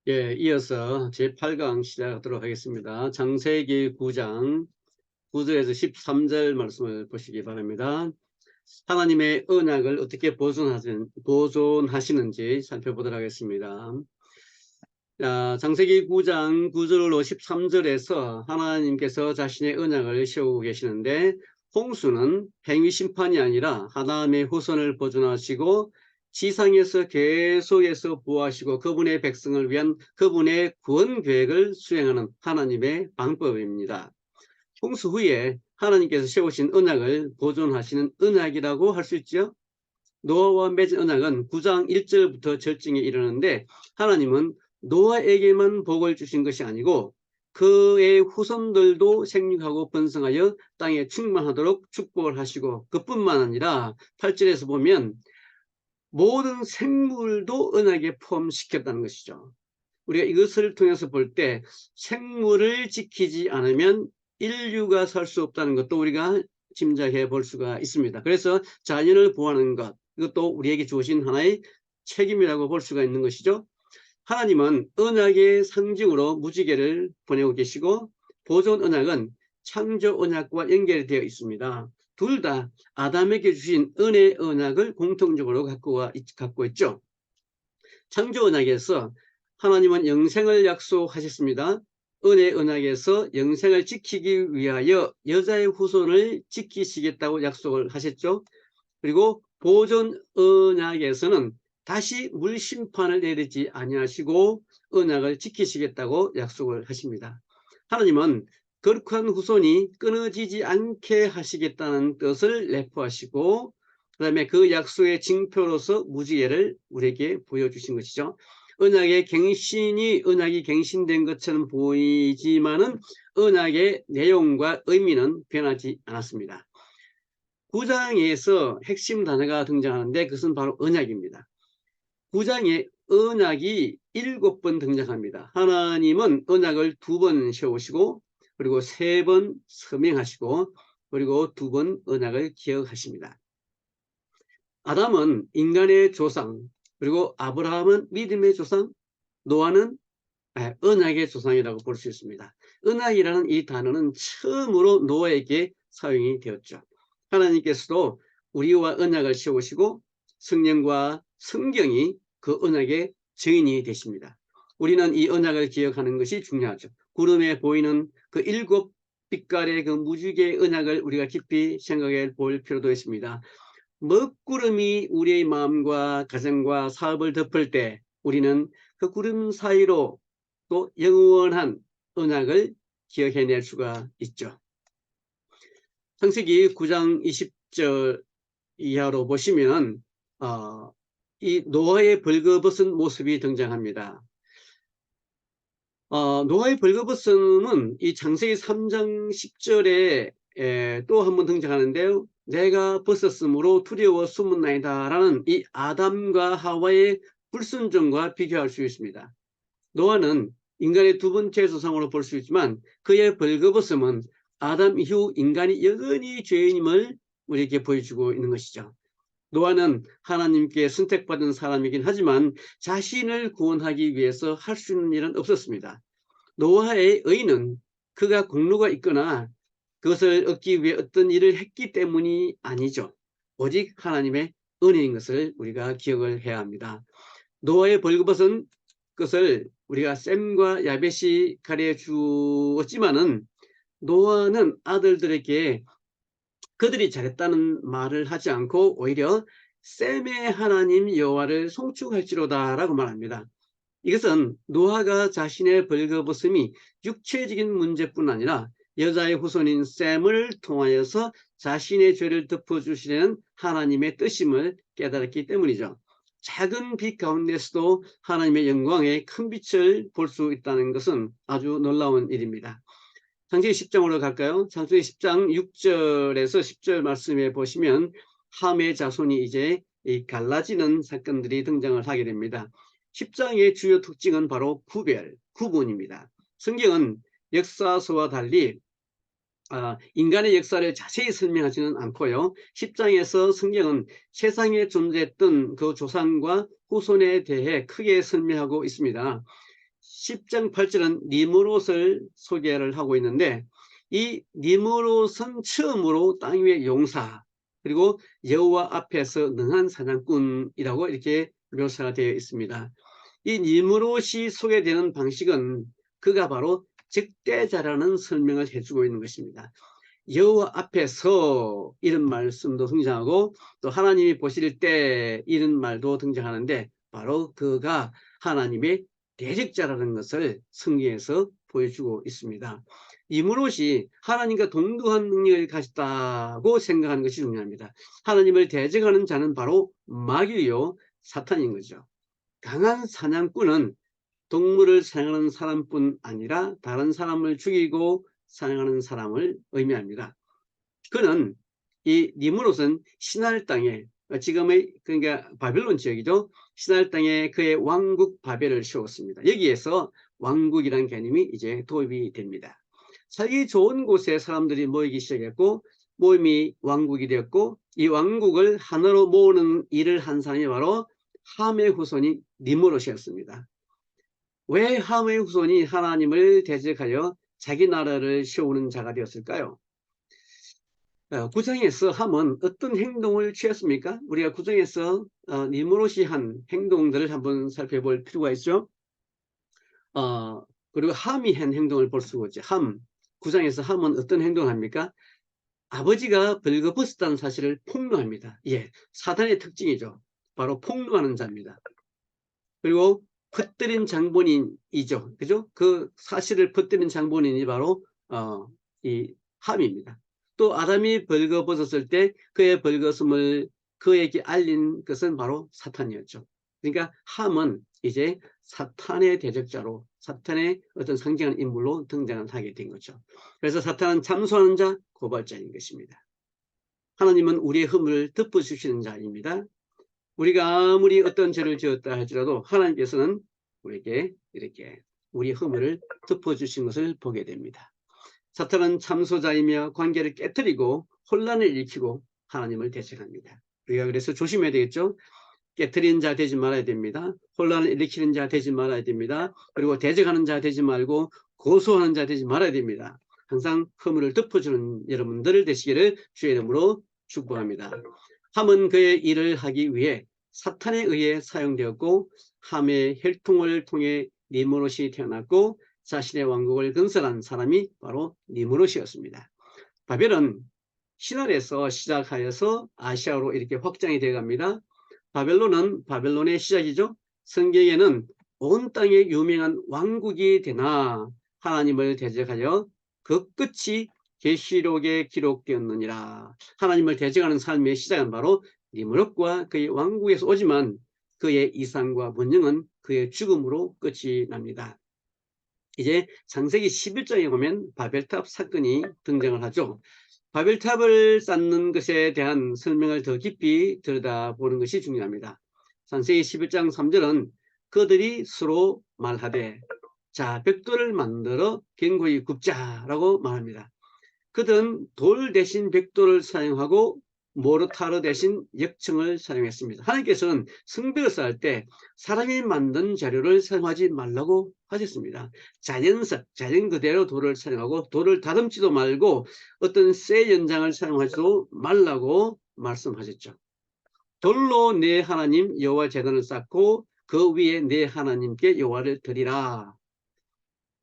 예, 이어서 제8강 시작하도록 하겠습니다. 창세기 9장 9절에서 13절 말씀을 보시기 바랍니다. 하나님의 언약을 어떻게 보존하시는지 살펴보도록 하겠습니다. 창세기 9장 9절로 13절에서 하나님께서 자신의 언약을 세우고 계시는데, 홍수는 행위 심판이 아니라 하나님의 후손을 보존하시고 지상에서 계속해서 보호하시고 그분의 백성을 위한 그분의 구원 계획을 수행하는 하나님의 방법입니다. 홍수 후에 하나님께서 세우신 언약을 보존하시는 언약이라고 할 수 있죠. 노아와 맺은 언약은 9장 1절부터 절정에 이르는데, 하나님은 노아에게만 복을 주신 것이 아니고 그의 후손들도 생육하고 번성하여 땅에 충만하도록 축복을 하시고, 그뿐만 아니라 8절에서 보면 모든 생물도 언약에 포함시켰다는 것이죠. 우리가 이것을 통해서 볼 때 생물을 지키지 않으면 인류가 살 수 없다는 것도 우리가 짐작해 볼 수가 있습니다. 그래서 자연을 보호하는 것, 이것도 우리에게 주어진 하나의 책임이라고 볼 수가 있는 것이죠. 하나님은 언약의 상징으로 무지개를 보내고 계시고, 보존 언약은 창조 언약과 연결이 되어 있습니다. 둘 다 아담에게 주신 은혜 언약을 공통적으로 갖고 있죠. 창조 언약에서 하나님은 영생을 약속하셨습니다. 은혜 언약에서 영생을 지키기 위하여 여자의 후손을 지키시겠다고 약속을 하셨죠. 그리고 보존 언약에서는 다시 물 심판을 내리지 아니하시고 언약을 지키시겠다고 약속을 하십니다. 하나님은 거룩한 후손이 끊어지지 않게 하시겠다는 뜻을 내포하시고, 그 다음에 그 약속의 징표로서 무지개를 우리에게 보여주신 것이죠. 언약이 갱신된 것처럼 보이지만은 언약의 내용과 의미는 변하지 않았습니다. 9장에서 핵심 단어가 등장하는데 그것은 바로 언약입니다. 9장에 언약이 7번 등장합니다. 하나님은 언약을 2번 세우시고, 그리고 3번 서명하시고, 그리고 2번 언약을 기억하십니다. 아담은 인간의 조상, 그리고 아브라함은 믿음의 조상, 노아는 언약의 조상이라고 볼 수 있습니다. 언약이라는 이 단어는 처음으로 노아에게 사용이 되었죠. 하나님께서도 우리와 언약을 세우시고 성령과 성경이 그 언약의 증인이 되십니다. 우리는 이 언약을 기억하는 것이 중요하죠. 구름에 보이는 그 7빛깔의 그 무지개 언약을 우리가 깊이 생각해 볼 필요도 있습니다. 먹구름이 우리의 마음과 가정과 사업을 덮을 때 우리는 그 구름 사이로 또 영원한 언약을 기억해낼 수가 있죠. 창세기 9장 20절 이하로 보시면 이 노아의 벌거벗은 모습이 등장합니다. 노아의 벌거벗음은 이 창세기 3장 10절에 또 한 번 등장하는데요. 내가 벗었으므로 두려워 숨었나이다 라는 이 아담과 하와의 불순종과 비교할 수 있습니다. 노아는 인간의 2번째 조상으로 볼 수 있지만 그의 벌거벗음은 아담 이후 인간이 여전히 죄인임을 우리에게 보여주고 있는 것이죠. 노아는 하나님께 선택받은 사람이긴 하지만 자신을 구원하기 위해서 할 수 있는 일은 없었습니다. 노아의 의는 그가 공로가 있거나 그것을 얻기 위해 어떤 일을 했기 때문이 아니죠. 오직 하나님의 은혜인 것을 우리가 기억을 해야 합니다. 노아의 벌거벗은 것을 우리가 셈과 야벳이 가르쳐 주었지만은, 노아는 아들들에게 그들이 잘했다는 말을 하지 않고 오히려 셈의 하나님 여호와를 송축할지로다 라고 말합니다. 이것은 노아가 자신의 벌거벗음이 육체적인 문제뿐 아니라 여자의 후손인 셈을 통하여서 자신의 죄를 덮어주시려는 하나님의 뜻임을 깨달았기 때문이죠. 작은 빛 가운데서도 하나님의 영광의 큰 빛을 볼 수 있다는 것은 아주 놀라운 일입니다. 창세기 10장으로 갈까요? 창세기 10장 6절에서 10절 말씀에 보시면 함의 자손이 이제 갈라지는 사건들이 등장을 하게 됩니다. 10장의 주요 특징은 바로 구분입니다. 성경은 역사서와 달리 인간의 역사를 자세히 설명하지는 않고요. 10장에서 성경은 세상에 존재했던 그 조상과 후손에 대해 크게 설명하고 있습니다. 10장 8절은 니므롯을 소개를 하고 있는데 이 니므롯은 처음으로 땅 위의 용사 그리고 여호와 앞에서 능한 사냥꾼이라고 이렇게 묘사가 되어 있습니다. 이 니므롯이 소개되는 방식은 그가 바로 적대자라는 설명을 해주고 있는 것입니다. 여호와 앞에서 이런 말씀도 등장하고 또 하나님이 보실 때 이런 말도 등장하는데 바로 그가 하나님의 대적자라는 것을 성경에서 보여주고 있습니다. 니므롯이 하나님과 동등한 능력을 가졌다고 생각하는 것이 중요합니다. 하나님을 대적하는 자는 바로 마귀요 사탄인 거죠. 강한 사냥꾼은 동물을 사냥하는 사람뿐 아니라 다른 사람을 죽이고 사냥하는 사람을 의미합니다. 그는 이 니므롯은 시날 땅에 지금의 그러니까 바벨론 지역이죠. 시날 땅에 그의 왕국 바벨을 세웠습니다. 여기에서 왕국이라는 개념이 이제 도입이 됩니다. 살기 좋은 곳에 사람들이 모이기 시작했고 모임이 왕국이 되었고 이 왕국을 하나로 모으는 일을 한 사람이 바로 함의 후손이 니므롯이었습니다. 왜 함의 후손이 하나님을 대적하여 자기 나라를 세우는 자가 되었을까요? 구정에서 함은 어떤 행동을 취했습니까? 우리가 구정에서 니므롯이 한 행동들을 한번 살펴볼 필요가 있죠. 그리고 함이 한 행동을 볼 수가 있죠. 구장에서 함은 어떤 행동을 합니까? 아버지가 벌거벗었다는 사실을 폭로합니다. 예, 사단의 특징이죠. 바로 폭로하는 자입니다. 그리고 퍼뜨린 장본인이죠. 그죠? 그 사실을 퍼뜨린 장본인이 바로 이 함입니다. 또 아담이 벌거벗었을 때 그의 벌거벗음을 그에게 알린 것은 바로 사탄이었죠. 그러니까 함은 이제 사탄의 대적자로 사탄의 어떤 상징하는 인물로 등장을 하게 된 거죠. 그래서 사탄은 참소하는 자, 고발자인 것입니다. 하나님은 우리의 허물을 덮어주시는 자입니다. 우리가 아무리 어떤 죄를 지었다 할지라도 하나님께서는 우리에게 이렇게 우리 허물을 덮어주신 것을 보게 됩니다. 사탄은 참소자이며 관계를 깨뜨리고 혼란을 일으키고 하나님을 대적합니다. 우리가 그래서 조심해야 되겠죠. 깨뜨리는 자 되지 말아야 됩니다. 혼란을 일으키는 자 되지 말아야 됩니다. 그리고 대적하는 자 되지 말고 고소하는 자 되지 말아야 됩니다. 항상 허물을 덮어주는 여러분들 되시기를 주의 이름으로 축복합니다. 함은 그의 일을 하기 위해 사탄에 의해 사용되었고 함의 혈통을 통해 니므롯이 태어났고 자신의 왕국을 건설한 사람이 바로 니므롯이었습니다. 바벨은 신할에서 시작하여서 아시아로 이렇게 확장이 되어 갑니다. 바벨론은 바벨론의 시작이죠. 성경에는 온 땅에 유명한 왕국이 되나 하나님을 대적하여 그 끝이 계시록에 기록되었느니라. 하나님을 대적하는 삶의 시작은 바로 니므롯과 그의 왕국에서 오지만 그의 이상과 번영은 그의 죽음으로 끝이 납니다. 이제 창세기 11장에 보면 바벨탑 사건이 등장을 하죠. 바벨탑을 쌓는 것에 대한 설명을 더 깊이 들여다보는 것이 중요합니다. 창세기 11장 3절은 그들이 서로 말하되 자 벽돌을 만들어 견고히 굽자라고 말합니다. 그들은 돌 대신 벽돌을 사용하고 모르타르 대신 역청을 사용했습니다. 하나님께서는 성벽을 쌓을 때 사람이 만든 자료를 사용하지 말라고 하셨습니다. 자연석, 자연 그대로 돌을 사용하고 돌을 다듬지도 말고 어떤 쇠 연장을 사용하지도 말라고 말씀하셨죠. 돌로 내 하나님 여호와 제단을 쌓고 그 위에 내 하나님께 여호와를 드리라.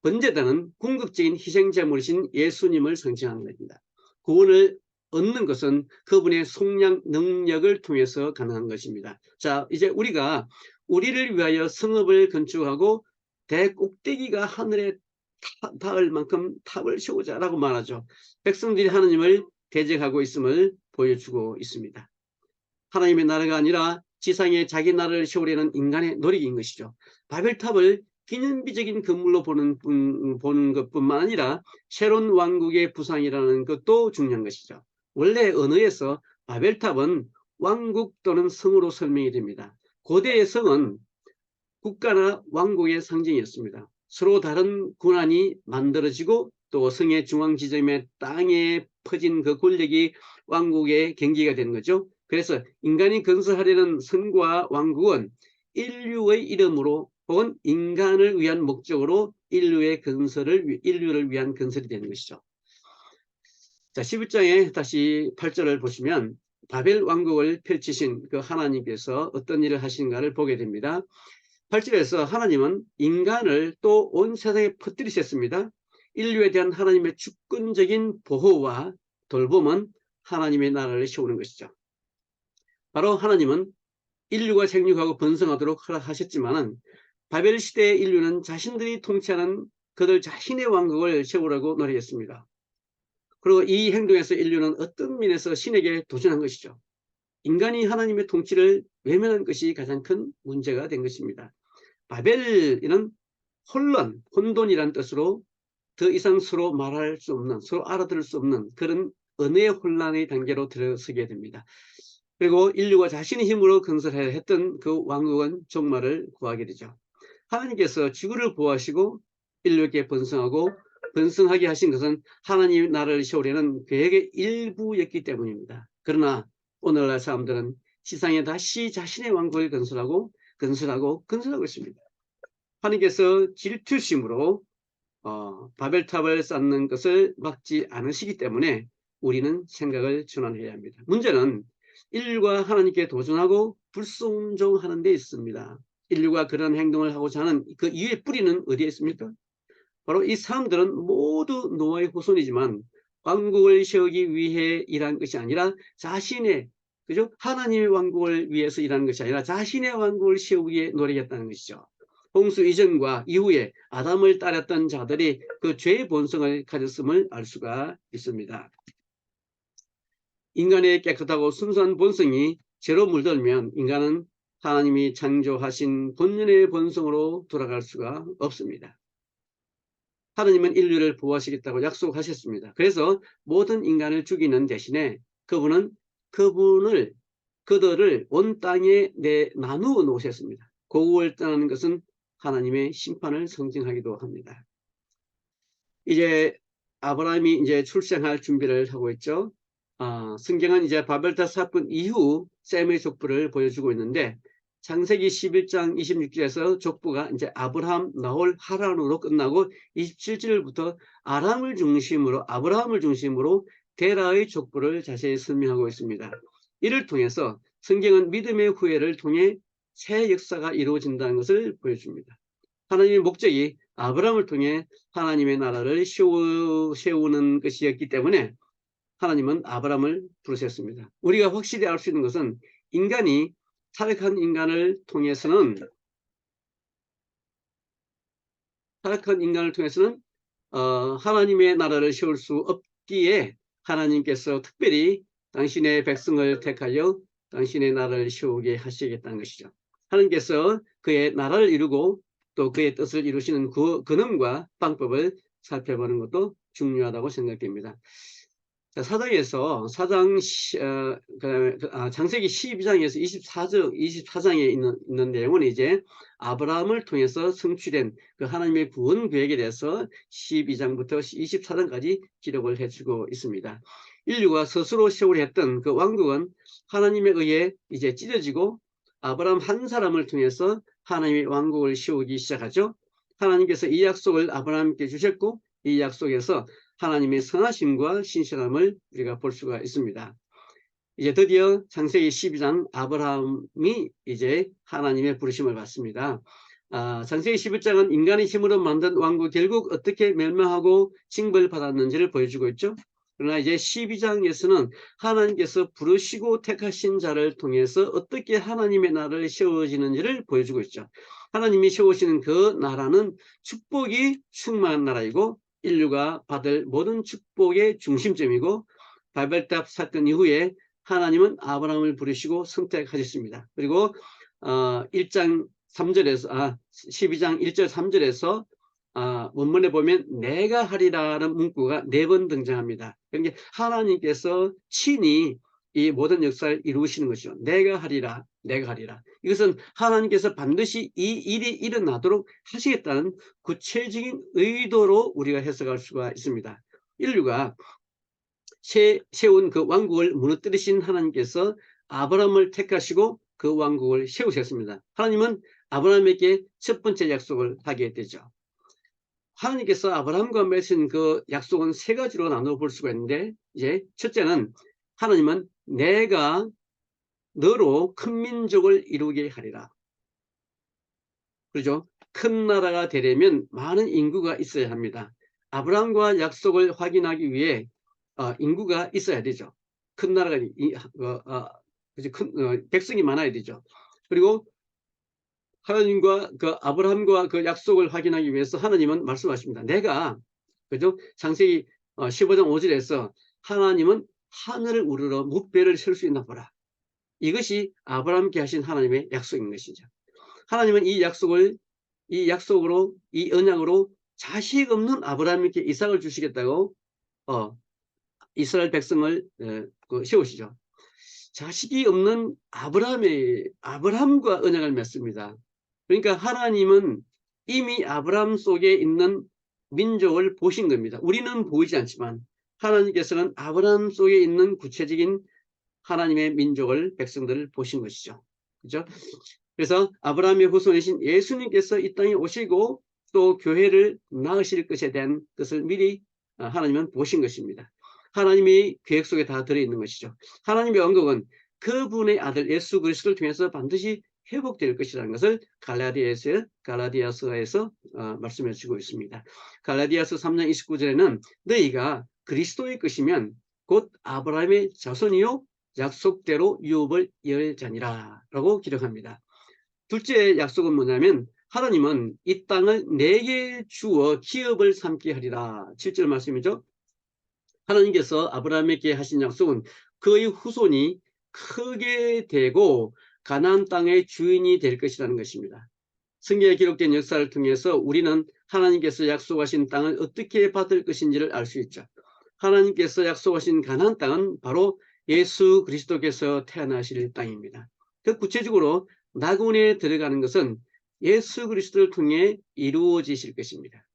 번제단은 궁극적인 희생제물이신 예수님을 상징하는 것입니다. 구원을 얻는 것은 그분의 속량 능력을 통해서 가능한 것입니다. 자, 이제 우리가 우리를 위하여 성읍을 건축하고 대꼭대기가 하늘에 닿을 만큼 탑을 세우자라고 말하죠. 백성들이 하나님을 대적하고 있음을 보여주고 있습니다. 하나님의 나라가 아니라 지상에 자기 나라를 세우려는 인간의 노력인 것이죠. 바벨탑을 기념비적인 건물로 보는 것뿐만 아니라 새로운 왕국의 부상이라는 것도 중요한 것이죠. 원래 언어에서 바벨탑은 왕국 또는 성으로 설명이 됩니다. 고대의 성은 국가나 왕국의 상징이었습니다. 서로 다른 군안이 만들어지고 또 성의 중앙 지점에 땅에 퍼진 그 권력이 왕국의 경기가 되는 거죠. 그래서 인간이 건설하려는 성과 왕국은 인류의 이름으로 혹은 인간을 위한 목적으로 인류를 위한 건설이 되는 것이죠. 자, 11장에 다시 8절을 보시면 바벨 왕국을 펼치신 그 하나님께서 어떤 일을 하시는가를 보게 됩니다. 8절에서 하나님은 인간을 또 온 세상에 퍼뜨리셨습니다. 인류에 대한 하나님의 주권적인 보호와 돌봄은 하나님의 나라를 세우는 것이죠. 바로 하나님은 인류가 생육하고 번성하도록 허락하셨지만은 바벨 시대의 인류는 자신들이 통치하는 그들 자신의 왕국을 세우려고 노력했습니다. 그리고 이 행동에서 인류는 어떤 면에서 신에게 도전한 것이죠. 인간이 하나님의 통치를 외면한 것이 가장 큰 문제가 된 것입니다. 바벨이는 혼란, 혼돈이라는 뜻으로 더 이상 서로 말할 수 없는, 서로 알아들을 수 없는 그런 언어의 혼란의 단계로 들어서게 됩니다. 그리고 인류가 자신의 힘으로 건설해야 했던 그 왕국은 종말을 구하게 되죠. 하나님께서 지구를 보호하시고 인류에게 번성하게 하신 것은 하나님의 나라를 세우려는 계획의 일부였기 때문입니다. 그러나 오늘날 사람들은 지상에 다시 자신의 왕국을 건설하고 있습니다. 하나님께서 질투심으로 바벨탑을 쌓는 것을 막지 않으시기 때문에 우리는 생각을 전환해야 합니다. 문제는 인류가 하나님께 도전하고 불순종하는 데 있습니다. 인류가 그런 행동을 하고자 하는 그 이유의 뿌리는 어디에 있습니까? 바로 이 사람들은 모두 노아의 후손이지만 왕국을 세우기 위해 일한 것이 아니라 하나님의 왕국을 위해서 일하는 것이 아니라 자신의 왕국을 세우기 위해 노력했다는 것이죠. 홍수 이전과 이후에 아담을 따랐던 자들이 그 죄의 본성을 가졌음을 알 수가 있습니다. 인간의 깨끗하고 순수한 본성이 죄로 물들면 인간은 하나님이 창조하신 본연의 본성으로 돌아갈 수가 없습니다. 하나님은 인류를 보호하시겠다고 약속하셨습니다. 그래서 모든 인간을 죽이는 대신에 그들을 온 땅에 나누어 놓으셨습니다. 고국을 떠나는 것은 하나님의 심판을 상징하기도 합니다. 이제 아브라함이 이제 출생할 준비를 하고 있죠. 성경은 이제 바벨탑 사건 이후 셈의 족보를 보여주고 있는데 창세기 11장 26절에서 족보가 이제 아브라함, 나홀, 하란으로 끝나고 27절부터 아브라함을 중심으로 데라의 족보를 자세히 설명하고 있습니다. 이를 통해서 성경은 믿음의 후예를 통해 새 역사가 이루어진다는 것을 보여줍니다. 하나님의 목적이 아브라함을 통해 하나님의 나라를 세우는 것이었기 때문에 하나님은 아브라함을 부르셨습니다. 우리가 확실히 알 수 있는 것은 타락한 인간을 통해서는 하나님의 나라를 세울 수 없기에 하나님께서 특별히 당신의 백성을 택하여 당신의 나라를 세우게 하시겠다는 것이죠. 하나님께서 그의 나라를 이루고 또 그의 뜻을 이루시는 그 근원과 방법을 살펴보는 것도 중요하다고 생각됩니다. 자, 창세기 12장에서 24장에 있는 내용은 이제 아브라함을 통해서 성취된 그 하나님의 구원 계획에 대해서 12장부터 24장까지 기록을 해주고 있습니다. 인류가 스스로 세우려 했던 그 왕국은 하나님에 의해 이제 찢어지고 아브라함 한 사람을 통해서 하나님의 왕국을 세우기 시작하죠. 하나님께서 이 약속을 아브라함께 주셨고 이 약속에서 하나님의 선하심과 신실함을 우리가 볼 수가 있습니다. 이제 드디어 창세기 12장 아브라함이 이제 하나님의 부르심을 받습니다. 창세기 11장은 인간의 힘으로 만든 왕국 결국 어떻게 멸망하고 징벌받았는지를 보여주고 있죠. 그러나 이제 12장에서는 하나님께서 부르시고 택하신 자를 통해서 어떻게 하나님의 나라를 세워지는지를 보여주고 있죠. 하나님이 세우시는 그 나라는 축복이 충만한 나라이고 인류가 받을 모든 축복의 중심점이고 바벨탑 사건 이후에 하나님은 아브라함을 부르시고 선택하셨습니다. 그리고 12장 1절 3절에서 원문에 보면 내가 하리라는 문구가 4번 등장합니다. 그러니까 하나님께서 친히 이 모든 역사를 이루시는 것이죠. 내가 하리라. 이것은 하나님께서 반드시 이 일이 일어나도록 하시겠다는 구체적인 의도로 우리가 해석할 수가 있습니다. 인류가 세운 그 왕국을 무너뜨리신 하나님께서 아브라함을 택하시고 그 왕국을 세우셨습니다. 하나님은 아브라함에게 첫 번째 약속을 하게 되죠. 하나님께서 아브라함과 맺은 그 약속은 세 가지로 나눠 볼 수가 있는데, 이제 첫째는 하나님은 내가 너로 큰 민족을 이루게 하리라. 그렇죠? 큰 나라가 되려면 많은 인구가 있어야 합니다. 아브라함과 약속을 확인하기 위해 인구가 있어야 되죠. 큰 나라가 백성이 많아야 되죠. 그리고 하나님과 그 아브라함과 그 약속을 확인하기 위해서 하나님은 말씀하십니다. 내가, 그죠? 창세기 15장 5절에서 하나님은 하늘을 우러러 묵배를 설 수 있나 보라. 이것이 아브라함께 하신 하나님의 약속인 것이죠. 하나님은 이 약속으로, 이 언약으로 자식 없는 아브라함에게 이삭을 주시겠다고 이스라엘 백성을 세우시죠. 자식이 없는 아브라함과 언약을 맺습니다. 그러니까 하나님은 이미 아브라함 속에 있는 민족을 보신 겁니다. 우리는 보이지 않지만 하나님께서는 아브라함 속에 있는 구체적인 하나님의 민족을, 백성들을 보신 것이죠. 그죠? 그래서 아브라함의 후손이신 예수님께서 이 땅에 오시고 또 교회를 낳으실 것에 대한 것을 미리 하나님은 보신 것입니다. 하나님의 계획 속에 다 들어있는 것이죠. 하나님의 언급은 그분의 아들 예수 그리스도를 통해서 반드시 회복될 것이라는 것을 갈라디아서에서 말씀해 주고 있습니다. 갈라디아서 3장 29절에는 너희가 그리스도의 것이면 곧 아브라함의 자손이요 약속대로 유업을 열 자니라 라고 기록합니다. 둘째 약속은 뭐냐면 하나님은 이 땅을 내게 주어 기업을 삼게 하리라. 7절 말씀이죠. 하나님께서 아브라함에게 하신 약속은 그의 후손이 크게 되고 가나안 땅의 주인이 될 것이라는 것입니다. 성경에 기록된 역사를 통해서 우리는 하나님께서 약속하신 땅을 어떻게 받을 것인지를 알 수 있죠. 하나님께서 약속하신 가나안 땅은 바로 예수 그리스도께서 태어나실 땅입니다. 그 구체적으로 낙원에 들어가는 것은 예수 그리스도를 통해 이루어지실 것입니다.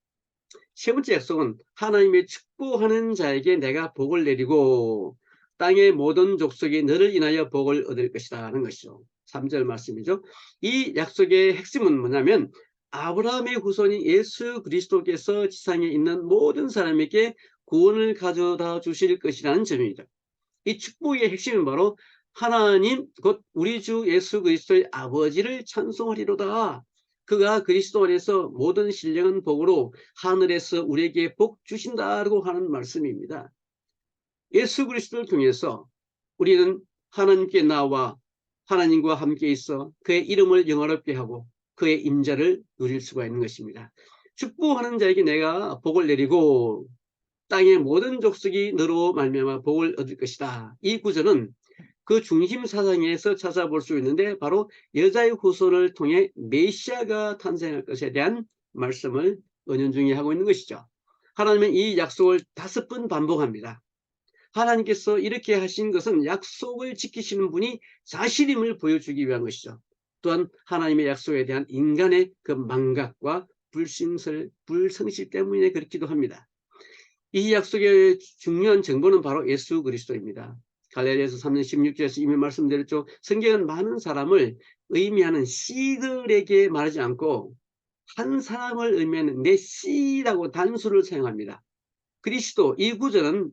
세 번째 약속은 하나님의 축복하는 자에게 내가 복을 내리고 땅의 모든 족속이 너를 인하여 복을 얻을 것이다 하는 것이죠. 3절 말씀이죠. 이 약속의 핵심은 뭐냐면 아브라함의 후손인 예수 그리스도께서 지상에 있는 모든 사람에게 구원을 가져다 주실 것이라는 점입니다. 이 축복의 핵심은 바로 하나님 곧 우리 주 예수 그리스도의 아버지를 찬송하리로다. 그가 그리스도 안에서 모든 신령한 복으로 하늘에서 우리에게 복 주신다고 하는 말씀입니다. 예수 그리스도를 통해서 우리는 하나님께 나와 하나님과 함께 있어 그의 이름을 영화롭게 하고 그의 임자를 누릴 수가 있는 것입니다. 축복하는 자에게 내가 복을 내리고 땅의 모든 족속이 너로 말미암아 복을 얻을 것이다. 이 구절은 그 중심 사상에서 찾아볼 수 있는데 바로 여자의 후손을 통해 메시아가 탄생할 것에 대한 말씀을 은연중에 하고 있는 것이죠. 하나님은 이 약속을 5번 반복합니다. 하나님께서 이렇게 하신 것은 약속을 지키시는 분이 자신임을 보여주기 위한 것이죠. 또한 하나님의 약속에 대한 인간의 그 망각과 불성실 때문에 그렇기도 합니다. 이 약속의 중요한 정보는 바로 예수 그리스도입니다. 갈라디아서 3장 16절에서 이미 말씀드렸죠. 성경은 많은 사람을 의미하는 씨들에게 말하지 않고 한 사람을 의미하는 내 씨라고 단수를 사용합니다. 그리스도, 이 구절은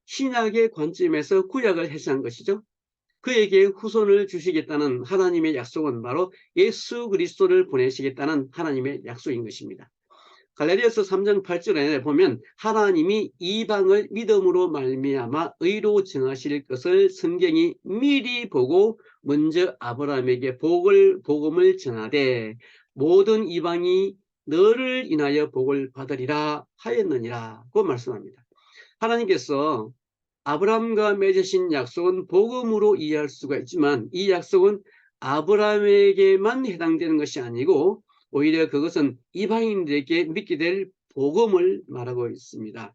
신약의 관점에서 구약을 해석한 것이죠. 그에게 후손을 주시겠다는 하나님의 약속은 바로 예수 그리스도를 보내시겠다는 하나님의 약속인 것입니다. 갈라디아서 3장 8절에 보면 하나님이 이방을 믿음으로 말미암아 의로 정하실 것을 성경이 미리 보고 먼저 아브라함에게 복음을 전하되 모든 이방이 너를 인하여 복을 받으리라 하였느니라고 말씀합니다. 하나님께서 아브라함과 맺으신 약속은 복음으로 이해할 수가 있지만 이 약속은 아브라함에게만 해당되는 것이 아니고 오히려 그것은 이방인들에게 믿게 될 복음을 말하고 있습니다.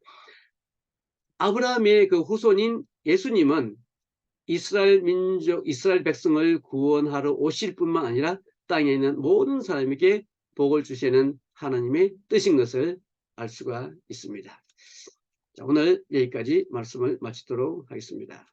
아브라함의 그 후손인 예수님은 이스라엘 백성을 구원하러 오실 뿐만 아니라 땅에 있는 모든 사람에게 복을 주시는 하나님의 뜻인 것을 알 수가 있습니다. 자, 오늘 여기까지 말씀을 마치도록 하겠습니다.